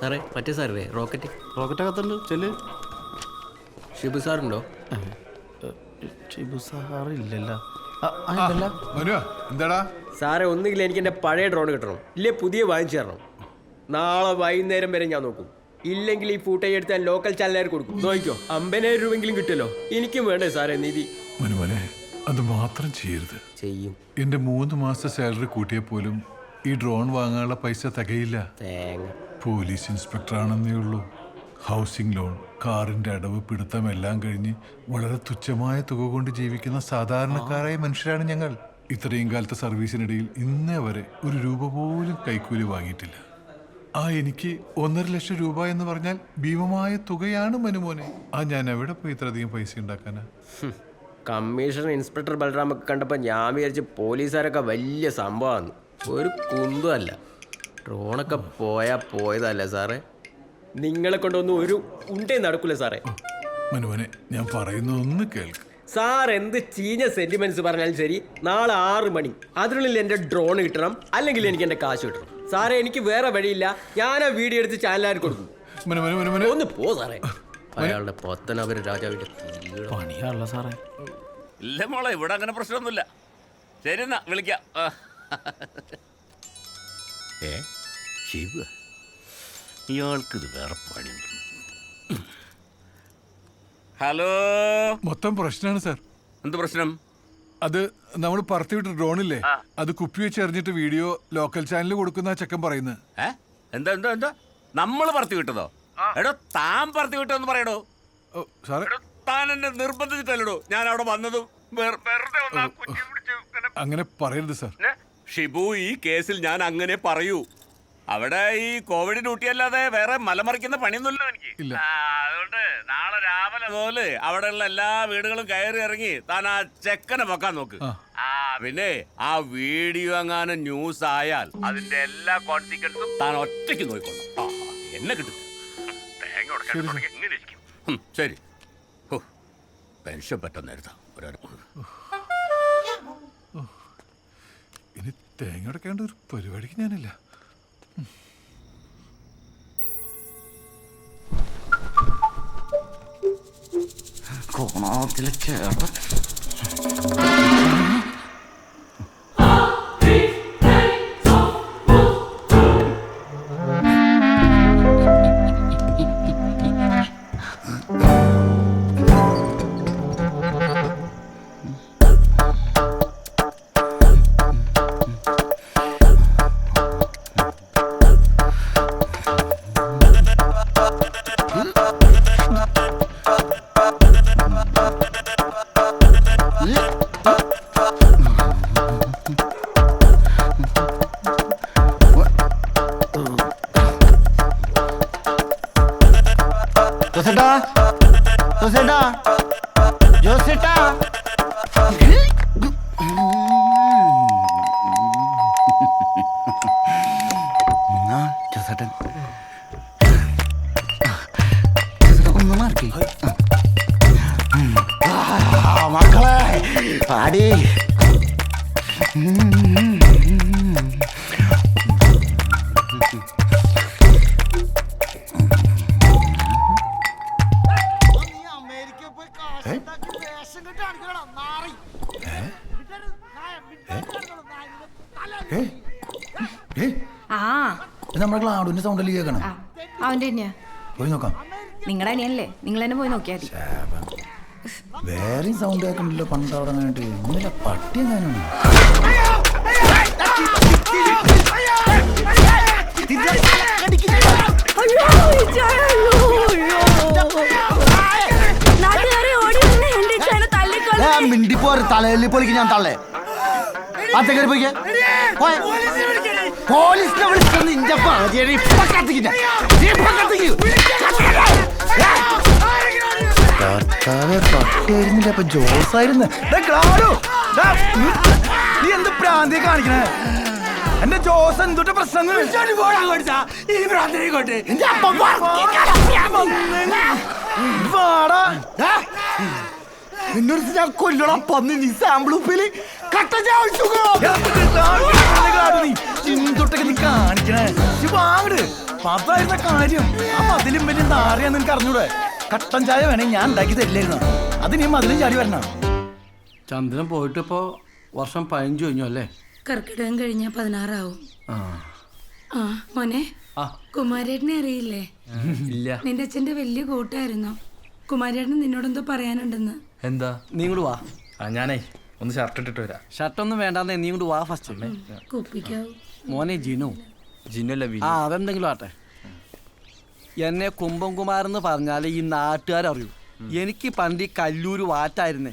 സാറേ മറ്റേ സാറേ റോക്കറ്റകത്തുണ്ട് ചെല്ല്. ഷിബു സാറുണ്ടോ? ഷിബു സാറില്ലല്ലോ. എന്താടാ സാറേ ഒന്നുകിൽ എനിക്ക് എൻ്റെ പഴയ ഡ്രോൺ കിട്ടണം, ഇല്ലേ പുതിയ വാങ്ങിച്ചു തരണം. നാളെ വൈകുന്നേരം വരെ ഞാൻ നോക്കും. ഇല്ലെങ്കിൽ ഈ ഫൂട്ടേജ് എടുത്ത് ഞാൻ ലോക്കൽ ചാനലുകാർ കൊടുക്കും. നോക്കിക്കോ, 50,000 രൂപയെങ്കിലും കിട്ടുമല്ലോ. എനിക്കും വേണ്ടേ സാറേ നിധി. മനുമനെ അത് മാത്രം ചെയ്യരുത്. ചെയ്യും. എന്റെ 3 മാസത്തെ സാലറി കൂട്ടിയാൽ പോലും ഈ ഡ്രോൺ വാങ്ങാനുള്ള പൈസ തികയില്ല. തേങ്ങ. പോലീസ് ഇൻസ്പെക്ടർ ആണെന്നേ ഉള്ളൂ. ഹൗസിംഗ് ലോൺ, കാറിന്റെ അടവ്, പിടുത്തം എല്ലാം കഴിഞ്ഞ് വളരെ തുച്ഛമായ തുക കൊണ്ട് ജീവിക്കുന്ന സാധാരണക്കാരായ മനുഷ്യരാണ് ഞങ്ങൾ. ഇത്രയും കാലത്തെ സർവീസിനിടയിൽ ഇന്നേ വരെ 1 രൂപ പോലും കൈക്കൂലി വാങ്ങിയിട്ടില്ല. എനിക്ക് 1.5 ലക്ഷം രൂപ എന്ന് പറഞ്ഞാൽ ഭീമമായ തുകയാണ് മനുമോനെ. ഞാൻ എവിടെ പോയി ഇത്രയധികം പൈസ ഉണ്ടാക്കാനാ? കമ്മീഷണർ ഇൻസ്പെക്ടർ ബലറാമൊക്കെ കണ്ടപ്പോൾ ഞാൻ വിചാരിച്ച് പോലീസുകാരൊക്കെ വലിയ സംഭവമാണ്. ഒരു കുന്തമല്ല. ഡ്രോണൊക്കെ പോയതല്ല സാറേ. നിങ്ങളെ കൊണ്ടൊന്നും ഒരു ഉണ്ടേ നടക്കൂല സാറേ. മനുമോനെ ഞാൻ പറയുന്നതൊന്ന് കേൾക്ക്. സാർ എന്ത് ചീഞ്ഞ സെന്റിമെന്റ്സ് പറഞ്ഞാലും ശരി, നാളെ 6 മണി അതിനുള്ളിൽ എൻ്റെ ഡ്രോൺ കിട്ടണം, അല്ലെങ്കിൽ എനിക്ക് എൻ്റെ കാശ് കിട്ടണം. സാറേ എനിക്ക് വേറെ വഴിയില്ല. ഞാൻ ആ വീഡിയോ എടുത്ത് ചാനലുകാർ കൊടുക്കും. ഒന്ന് പോ സാറേ. അയാളുടെ പത്തനാപുരം രാജാവിന്റെ പണിയാണല്ലോ സാറേ. ഇല്ല മോളെ, ഇവിടെ അങ്ങനെ പ്രശ്നമൊന്നുമില്ല. ശരി എന്നാ വിളിക്കാം. ശിവ ഇയാൾക്കിത് വേറെ പണിയുണ്ട്. ഹലോ, മൊത്തം പ്രശ്നമാണ് സാർ. എന്ത് പ്രശ്നം? അത് നമ്മൾ പറത്തിവിട്ട ഡ്രോണില്ലേ, അത് കുപ്പി വെച്ച് എറിഞ്ഞിട്ട് വീഡിയോ ലോക്കൽ ചാനലിൽ കൊടുക്കുന്ന ചെക്കൻ പറയുന്നത്. എന്താ എന്താ എന്താ നമ്മൾ പറത്തി വിട്ടതോ? എടോ താൻ പറത്തി വിട്ടോന്ന് പറയടോ. സാറേ താൻ എന്നെ നിർബന്ധിച്ചിട്ടല്ലോ ഞാൻ അവിടെ വന്നതും. അങ്ങനെ പറയരുത് സാർ. ഷിബു, ഈ കേസിൽ ഞാൻ അങ്ങനെ പറയൂ. അവിടെ ഈ കോവിഡ് ഡ്യൂട്ടി അല്ലാതെ വേറെ മലമറിക്കുന്ന പണിയൊന്നുമില്ല എനിക്ക്. അതുകൊണ്ട് നാളെ രാവിലെ പോലെ അവിടെയുള്ള എല്ലാ വീടുകളും കയറി ഇറങ്ങി താൻ ആ ചെക്കനെ വെക്കാൻ നോക്ക്. പിന്നെ ആ വീഡിയോ എങ്ങാനും ന്യൂസ് ആയാൽ അതിന്റെ എല്ലാ കോൺസിക്വൻസും താൻ ഒറ്റയ്ക്ക് നോക്കിക്കൊള്ളു. എന്നെ കിട്ടും. ശരി. പെൻഷൻ പറ്റുന്ന എഴുതാം. ഇനി തേങ്ങ ഉടക്കേണ്ട ഒരു പരിപാടിക്ക് ഞാനില്ല. കോണത്തിലെ ചേട്ടൻ മക്കളെ പാടി. നമ്മുടെ ക്ലാഡുവിന്റെ സൗണ്ടല്ലേ കേൾക്കണം? അവന്റെ തന്നെയാ. പോയി നോക്കാം. നിങ്ങളുടെ അനിയനല്ലേ, നിങ്ങൾ തന്നെ പോയി നോക്കിയാൽ മതി. വേറെയും സൗണ്ട് കേൾക്കണ്ടല്ലോ. പണ്ടവിടെ അങ്ങോട്ട് ഇന്നലെ പട്ടി എങ്ങനെയാണ്? മിണ്ടിപ്പോര് തലയിൽ പൊളിക്ക് ഞാൻ തള്ളേ. അത്തേക്ക് പോയിക്കേ. പോലീസിനെ വിളിച്ചു നിന്റെ കത്തിക്കില്ല. പട്ടിയായിരുന്നില്ല, അപ്പൊ ജോസായിരുന്നു. നീ എന്ത് പ്രാന്തിയെ കാണിക്കണേ? എന്റെ ജോസ് എന്തുട്ട് പ്രശ്നം? എന്നോട് ഞാൻ കൊല്ലണം പന്നി. നീ സാമ്പിൾ ഉപ്പില് കട്ട ചിന്തൊട്ടൊക്കെ നീ കാണിക്കണേ വാങ്ങട്. അതായിരുന്ന കാര്യം. ആ മതിലും വലിയ നാറിയാന്ന് നിനക്ക് അറിഞ്ഞൂടെ? കട്ടൻ ചായ വേണേ ഞാൻ ഉണ്ടാക്കി തരില്ലായിരുന്നു. അത് നീ മതിലും ചാടി വരണം. ചന്ദ്രൻ പോയിട്ട് ഇപ്പോ വർഷം 15 കഴിഞ്ഞു അല്ലേ? കർക്കിടകം കഴിഞ്ഞാ 16 ആവും. ആ മോനെ, കുമാരേട്ടനെ അറിയില്ലേ? ഇല്ല. നിന്റെ അച്ഛന്റെ വലിയ കൂട്ടായിരുന്നു. കുമാരേട്ടന് നിന്നോടെന്തോ പറയാനുണ്ടെന്ന്. എന്താ? നീ ഇങ്ങോട്ട് വാ. ഞാനേ ഒന്ന് ഷർട്ട് ഇട്ടിട്ട് വരാം. ഷർട്ടൊന്നും വേണ്ടാന്ന്, നീ ഇങ്ങോട്ട് വാ ഫസ്റ്റ്. കുപ്പിക്കാവും. മോനെ ജിനു. ജിന്നല്ല ആ അതെന്തെങ്കിലും ആട്ടെ. എന്നെ കുംഭംകുമാരെന്ന് പറഞ്ഞാല് ഈ നാട്ടുകാരറിയൂ. എനിക്ക് പണ്ട് ഈ കല്ലൂര് വാറ്റായിരുന്നേ.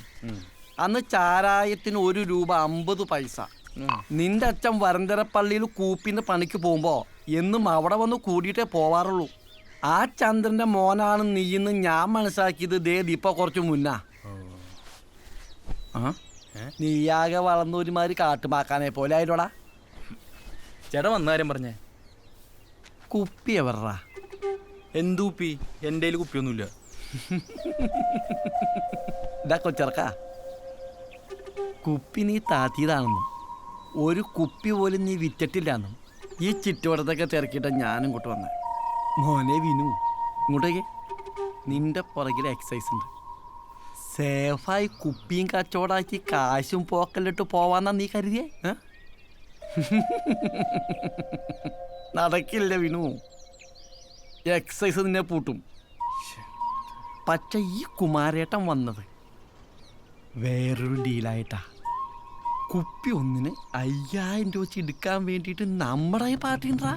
അന്ന് ചാരായത്തിന് 1 രൂപ 50 പൈസ. നിന്റെ അച്ഛൻ വരന്തരപ്പള്ളിയിൽ കൂപ്പിന്ന് പണിക്ക് പോകുമ്പോ എന്നും അവിടെ വന്ന് കൂടിയിട്ടേ പോവാറുള്ളൂ. ആ ചന്ദ്രന്റെ മോനാണ് നീയെന്ന് ഞാൻ മനസ്സിലാക്കിയത് ഇപ്പൊ കുറച്ച് മുന്നാ. നീയാകെ വളർന്നൊരുമാതിരി കാട്ടുമാക്കാനെ പോലെ ആയിട്ടോടാ. ചേട്ടാ വന്ന കാര്യം പറഞ്ഞേ. കുപ്പി എവറാ? എന്തുപ്പി? എൻ്റെ കയ്യിൽ കുപ്പിയൊന്നുമില്ല. ഇതാ കൊച്ചിറക്ക, കുപ്പി നീ താത്തിയതാണെന്നും 1 കുപ്പി പോലും നീ വിറ്റിട്ടില്ലാന്നും ഈ ചുറ്റുവട്ടത്തൊക്കെ തിരക്കിയിട്ട ഞാനും ഇങ്ങോട്ട് വന്നേ. മോനെ വിനു, ഇങ്ങോട്ടേക്ക്. നിന്റെ പുറകിൽ എക്സസൈസ് ഉണ്ട്. സേഫായി കുപ്പിയും കച്ചവടാക്കി കാശും പോക്കലിട്ട് പോവാന്നാ നീ കരുതിയേ? നടക്കില്ല വിനു. എക്സസൈസ് നിന്നെ പൂട്ടും. പക്ഷെ ഈ കുമാരേട്ടൻ വന്നത് വേറൊരു ഡീലായിട്ടാ. കുപ്പി ഒന്നിന് 5000 രൂപ വെച്ച് എടുക്കാൻ വേണ്ടിയിട്ട് നമ്മുടെ പാർട്ടി ഉണ്ടാ.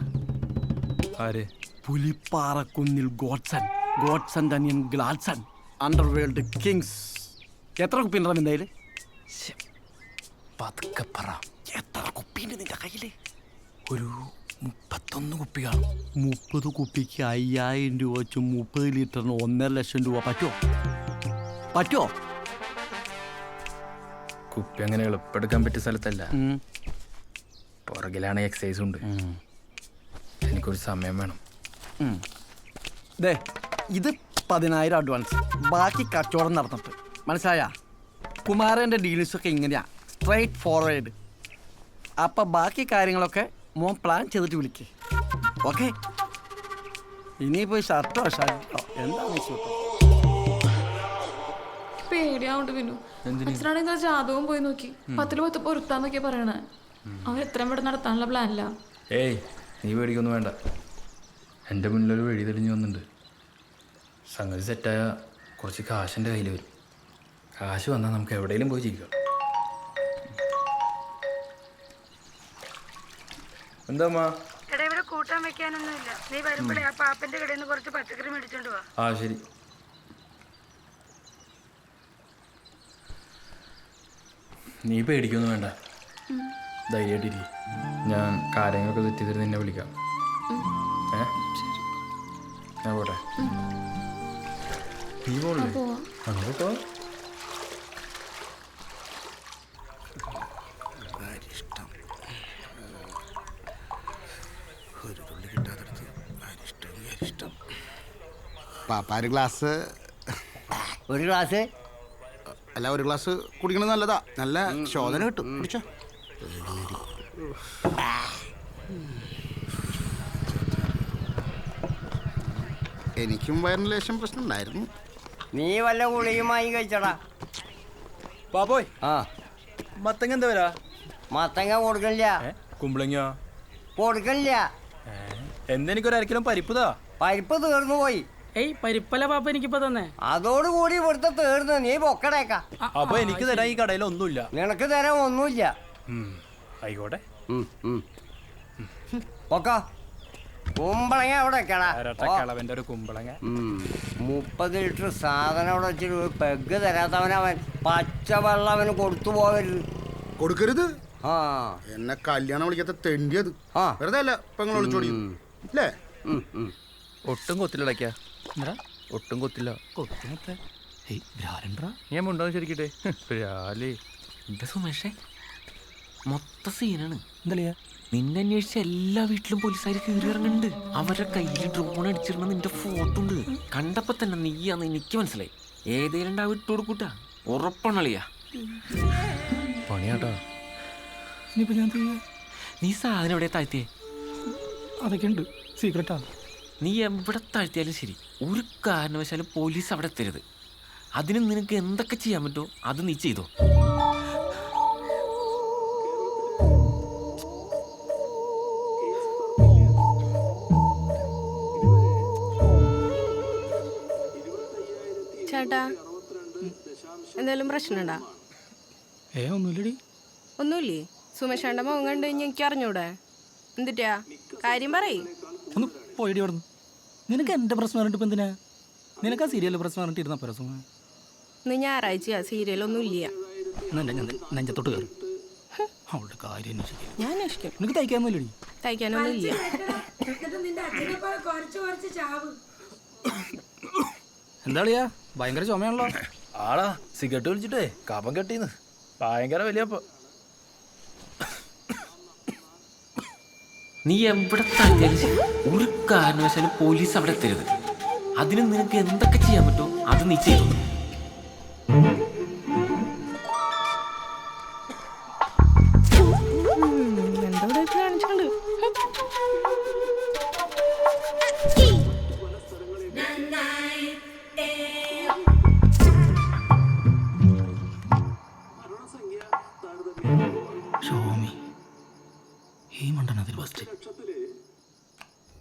ആര്? പുലിപ്പാറക്കുന്നിൽ ഗോഡ്സൺ തനിയൻ ഗ്ലാഡ്സൺ അണ്ടർവേൾഡ് കിങ്സ്. എത്ര കുപ്പി ഉണ്ടാ നിന്റെ കയ്യില്? പതുക്കെ പറ. എത്ര കുപ്പിയുണ്ട് നിന്റെ കയ്യില്? ഒരു 31 കുപ്പി കാണും. 30 കുപ്പിക്ക് 5000 രൂപ വെച്ച് 30 ലിറ്ററിന് 1.5 ലക്ഷം രൂപ പറ്റുമോ? കുപ്പി അങ്ങനെ എളുപ്പെടുക്കാൻ പറ്റിയ സ്ഥലത്തല്ല. പുറകിലാണ് എക്സസൈസ് ഉണ്ട്. എനിക്കൊരു സമയം വേണം. ദേ ഇത് 10000 അഡ്വാൻസ്, ബാക്കി കച്ചവടം നടന്നിട്ട്. മനസ്സിലായ? കുമാരൻ്റെ ഡീൽസൊക്കെ ഇങ്ങനെയാ, സ്ട്രൈറ്റ് ഫോർവേഡ്. അപ്പം ബാക്കി കാര്യങ്ങളൊക്കെ മോൻ പ്ലാൻ ചെയ്തിട്ട് വിളിക്കേ. ഓക്കെ? ഇനിയിപ്പോൾ ഷർട്ടോ എന്താണ് ഷർട്ടോ? പേടിയാവുണ്ട് വിനു. അച്ഛനാണെങ്കിൽ ആ ജാതകവും പോയി നോക്കി. 10 പൊരുത്താന്നൊക്കെ പറയണേ. അവൻ എത്രയും പെട്ടെന്ന് നടത്താനുള്ള പ്ലാനില്ല. ഏയ് നീ പേടിക്കൊന്നും വേണ്ട. എൻ്റെ മുന്നിലൊരു വഴി തെളിഞ്ഞു വന്നിട്ടുണ്ട്. സംഗതി സെറ്റായ കുറച്ച് കാശിൻ്റെ കയ്യിൽ വരും. കാശ് വന്നാൽ നമുക്ക് എവിടെയെങ്കിലും പോയി ജീവിക്കാം. എന്താ ഇവിടെ കൂട്ടാൻ വെക്കാനൊന്നുമില്ല. നീ വരുമ്പോഴേ ആ പാപ്പന്റെ കടയിൽ നിന്ന് കുറച്ച് പച്ചക്കറി മേടിച്ചോണ്ട് വാ. ആ ശരി. നീ പേടിക്കൊന്നും വേണ്ട, ധൈര്യമായിട്ടിരി. ഞാൻ കാര്യങ്ങളൊക്കെ സെറ്റ് ചെയ്തിട്ട് നിന്നെ വിളിക്കാം. ഞാൻ പോട്ടെ. നീ പോണില്ലേ? അങ്ങനെ പോ. പാപ്പാര് ഗ്ലാസ്. ഒരു ഗ്ലാസ് അല്ല, ഒരു ഗ്ലാസ് കുടിക്കണത് നല്ലതാ. നല്ല ശോധന കിട്ടും. കുടിച്ചോ. എനിക്കും വയറിന് ലേശം പ്രശ്നം ഉണ്ടായിരുന്നു. നീ വല്ല ഗുളികയുമായി കഴിച്ചടാ. പാപ്പോയ്, ആ മത്തങ്ങ എന്താ വരാ? മത്തങ്ങ കൊടുക്കണില്ല. കുമ്പളങ്ങ കൊടുക്കണില്ല. എന്തെനിക്കൊരു 1 കിലോ പരിപ്പുതാ. പരിപ്പ് തീർന്നു പോയി. ഏയ് പരിപ്പല പാപ്പ എനിക്കിപ്പോ തന്നെ. അതോടുകൂടി ഇവിടുത്തെ തീർന്നു. നീ പൊക്കടേക്കാ. അപ്പൊ എനിക്ക് തരാൻ ഈ കടയിൽ ഒന്നുമില്ല. നിനക്ക് തരാൻ ഒന്നുമില്ല. ആയിക്കോട്ടെ. പൊക്ക. കുമ്പളങ്ങ അവിടെ വെക്കടാ. കളവന്റെ ഒരു കുമ്പളങ്ങ. 30 ലിറ്റർ സാധനം അവിടെ വെച്ചിട്ട് ഒരു പെഗ് തരാത്തവനവൻ പച്ചവെള്ളം അവന് കൊടുത്തു പോകരുത്. കൊടുക്കരുത്. ആ എന്നെ കല്യാണം വിളിക്കാത്ത തെണ്ടിയത്. വെറുതെ അല്ല പെങ്ങൾ വിളിച്ചോടി അല്ലേ? ഒട്ടും കൊത്തില്ലടയ്ക്കാ. ഒട്ടും കൊത്തില്ല. ഞാൻ മുണ്ടാന്ന് ശരിക്കട്ടെ. എന്താ സുമേഷേ, മൊത്ത സീനാണ്. എന്താ നിന്നെ അന്വേഷിച്ച് എല്ലാ വീട്ടിലും പോലീസുകാർ കയറി ഇറങ്ങുന്നുണ്ട്. അവരുടെ കയ്യിൽ ഡ്രോൺ അടിച്ചിരുന്ന നിന്റെ ഫോട്ടോ ഉണ്ട്. കണ്ടപ്പോ തന്നെ നീയാന്ന് എനിക്ക് മനസ്സിലായി. ഏതേലും ഇട്ട് കൊടുക്കൂട്ടാ, ഉറപ്പണളിയാ. പണിയാട്ടാ. ഇനിയിപ്പോ ഞാൻ നീ സാധനം എവിടെ താഴ്ത്തിയേ? അതൊക്കെ ഉണ്ട്, സീക്രട്ടാ. നീ എവിടെ താഴ്ത്തിയാലും ശരി, ഒരു കാരണവശാലും പോലീസ് അവിടെ എത്തരുത്. അതിന് നിനക്ക് എന്തൊക്കെ ചെയ്യാൻ പറ്റുമോ അത് നീ ചെയ്തോ. ചേട്ടാ എന്തെങ്കിലും പ്രശ്നമുണ്ടാ? ഒന്നുമില്ലടി. ഒന്നുമില്ലേ? സുമേഷേണ്ട മുഖം കണ്ടു കഴിഞ്ഞാൽ എനിക്ക് അറിഞ്ഞൂടെ? എന്തിട്ടാ കാര്യം പറയ്. ഒന്ന് പോയിടി അവിടെ. നിനക്ക് എൻ്റെ പ്രശ്നം പറഞ്ഞിട്ട് ഇപ്പം എന്തിനാ? നിനക്ക് ആ സീരിയലിൽ പ്രശ്നം പറഞ്ഞിട്ട് ഇരുന്ന പ്രശ്നം. ഇന്ന് ഞായറാഴ്ചയാ, സീരിയലൊന്നും ഇല്ല. നെഞ്ചത്തോട്ട് കയറും അവളുടെ കാര്യം അന്വേഷിക്കും. ഞാൻ അന്വേഷിക്കും. നിനക്ക് തയ്ക്കാനൊന്നുമില്ലടി? തയ്ക്കാനൊന്നും ഇല്ല. എന്താളിയാ ഭയങ്കര ചുമയാണല്ലോ. ആടാ സിഗരറ്റ് വലിച്ചിട്ടേ കപം കെട്ടീന്ന് ഭയങ്കര വലിയപ്പോ. നീ എവിടെ താഴ്ത്തിയാലും ശരി, ഒരു കാരണവശാലും പോലീസ് അവിടെ എത്തരുത്. അതിന് നിനക്ക് എന്തൊക്കെ ചെയ്യാൻ പറ്റുമോ അത് നീ ചെയ്തോ. എന്താ കാണിച്ചുണ്ട്?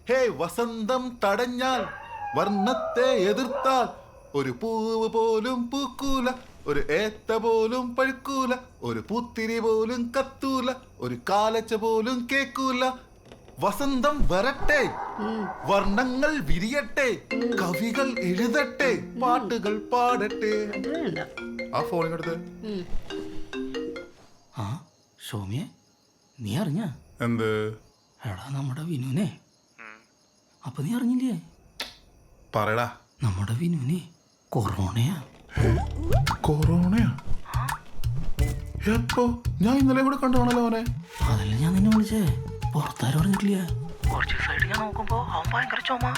ഹേയ് വസന്തം തടഞ്ഞാൽ വർണ്ണത്തെ എതിർത്താൽ ഒരു പൂവ് പോലും പൂക്കൂല, ഒരു ഏത്ത പോലും പഴുക്കൂല, ഒരു പൂത്തിരി പോലും കത്തൂല, ഒരു കാലച്ച പോലും കേക്കൂല. വസന്തം വരട്ടെ, വർണ്ണങ്ങൾ വിരിയട്ടെ, കവികൾ എഴുതട്ടെ, പാട്ടുകൾ പാടട്ടെ. ആ ഫോണിനടുത്ത് ആ സോമിയെ നീ അറിഞ്ഞ എന്ത്? എടാ നമ്മുടെ വിനുവിനെ. അപ്പൊ നീ അറിഞ്ഞില്ലേ? പറയടാ. നമ്മുടെ വിനുവിനെ കൊറോണയാ. കൊറോണയാ? എപ്പോ? ഞാൻ ഇന്നലെ കൂടെ കണ്ടാണല്ലോ അവനെ. അതല്ല ഞാൻ നിന്നെ വിളിച്ചേ, പുറത്താരും അറിഞ്ഞിട്ടില്ല. കുറച്ച് ദിവസമായിട്ട് ഞാൻ നോക്കുമ്പോ അവൻ ഭയങ്കര ചുമ.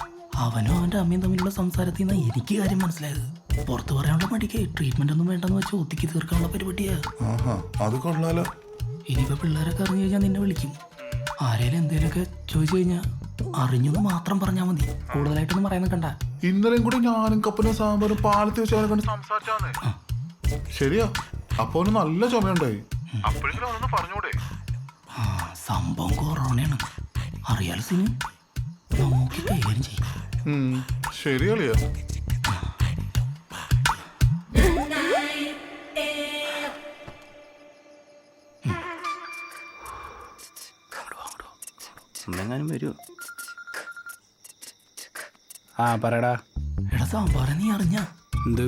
അവനും അവന്റെ അമ്മയും തമ്മിലുള്ള സംസാരത്തിൽ നിന്നാ എനിക്ക് കാര്യം മനസ്സിലായത്. പുറത്ത് പറയാനുള്ള മടിക്ക് ട്രീറ്റ്മെന്റ് ഒന്നും വേണ്ടെന്ന് വെച്ച് ഒത്തിക്ക് തീർക്കാനുള്ള പരിപാടിയാ. അത് കൊള്ളാലോ. ഇനിയിപ്പോ പിള്ളേരൊക്കെ അറിഞ്ഞു കഴിഞ്ഞാൽ നിന്നെ വിളിക്കും. ആരേലും എന്തേലൊക്കെ ചോദിച്ചു കഴിഞ്ഞാൽ അറിഞ്ഞെന്ന് മാത്രം പറഞ്ഞാൽ മതി, കൂടുതലായിട്ടൊന്നും പറയാൻ നിൽക്കണ്ട. ഇന്നലെയും കൂടി ഞാനും കപ്പനും സാമ്പാറും പാലത്ത് വെച്ച് അവനെ കണ്ട് സംസാരിച്ചാന്നേ. ശരിയാ, അപ്പൊ അവന് നല്ല ചുമയുണ്ടായി. പറഞ്ഞൂടെ? സംഭവം കൊറോണയാണ്, അറിയാലോ സിനി. നോക്കി കൈകാര്യം ചെയ്യും. ശരിയല്ലയോ? എങ്ങാനും വരുമോ? ആ പറയടാ. എടാ സാമ്പാറ നീ അറിഞ്ഞ? എന്ത്?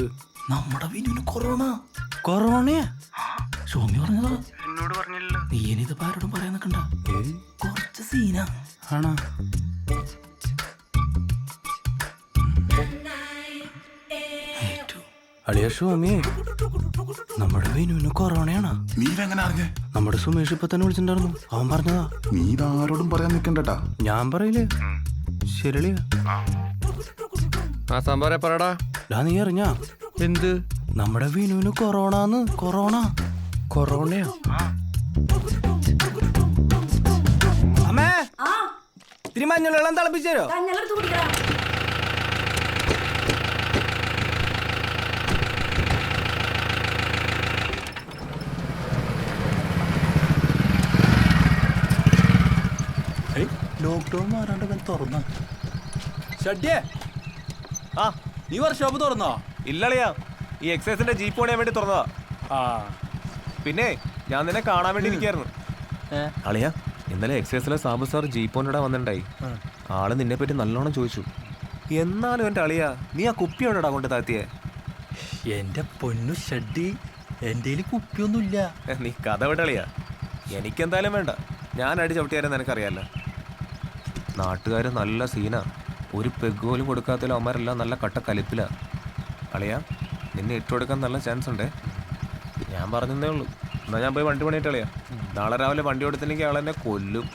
നമ്മുടെ വിനുവിന് കൊറോണ. കൊറോണയാ? സോമി പറഞ്ഞതാ. എന്നോട് പറഞ്ഞില്ല. നീ ഇനിയിപ്പോ ആരോടും പറയാൻ നിൽക്കണ്ട, കുറച്ച് സീനാ. ആണോ? അളിയ സോമി, നമ്മുടെ വിനുവിന് കൊറോണയാണോ? നീ എങ്ങനെ അറിഞ്ഞേ? നമ്മുടെ സുമേഷ് ഇപ്പൊ തന്നെ വിളിച്ചിട്ടുണ്ടായിരുന്നു, അവൻ പറഞ്ഞതാ. നീ ഇതാരോടും പറയാൻ നിൽക്കണ്ടട്ടാ. ഞാൻ പറയില്ലേ? ശരിയാ. ആ സാമ്പാറെ പറടാ. നീ അറിഞ്ഞ? എന്ത്? നമ്മുടെ വിനുവിന് കൊറോണന്ന്. കൊറോണ. കൊറോണയാ? അമ്മേ ഇത്തിരി മഞ്ഞളെല്ലാം തിളപ്പിച്ചോ. ലോക്ക്ഡൌൺ മാറാണ്ട് തുറന്ന ഷഡ്യേ, ആ നീ വർക്ക്ഷോപ്പ് തുറന്നോ? ഇല്ലളിയാ, ഈ എക്സൈസിന്റെ ജീപ്പ് പണിയാൻ വേണ്ടി തുറന്നതാ. ആ പിന്നെ ഞാൻ നിന്നെ കാണാൻ വേണ്ടി ഇരിക്കായിരുന്നു. അളിയാ, ഇന്നലെ എക്സൈസിലെ സാബു സാർ ജീപ്പോണിടെ വന്നിട്ടുണ്ടായി. ആള് നിന്നെ പറ്റി നല്ലോണം ചോദിച്ചു. എന്നാലും എന്റെ അളിയാ, നീ ആ കുപ്പി എവിടെടാ കൊണ്ട് താത്തിയേ? എന്റെ പൊന്നു ഷഡ്ഡി, എന്റെ കുപ്പിയൊന്നുമില്ല. നീ കഥ വിടളിയാ, എനിക്കെന്തായാലും വേണ്ട. ഞാൻ അടി ചവിട്ടിയാലും നിനക്കറിയാലോ. നാട്ടുകാർ നല്ല സീനാ, ഒരു പെഗ് പോലും കൊടുക്കാത്തതിലും അവന്മാരെല്ലാം നല്ല കട്ട കലിപ്പിലാ. അളിയാ, നിന്നെ ഇട്ടുകൊടുക്കാൻ നല്ല ചാൻസ് ഉണ്ടേ. ഞാൻ പറഞ്ഞതേ ഉള്ളൂ. എന്നാൽ ഞാൻ പോയി വണ്ടി പണിയിട്ട് കളിയാ. നാളെ രാവിലെ വണ്ടി കൊടുത്തില്ലെങ്കിൽ ആളെന്നെ കൊല്ലും.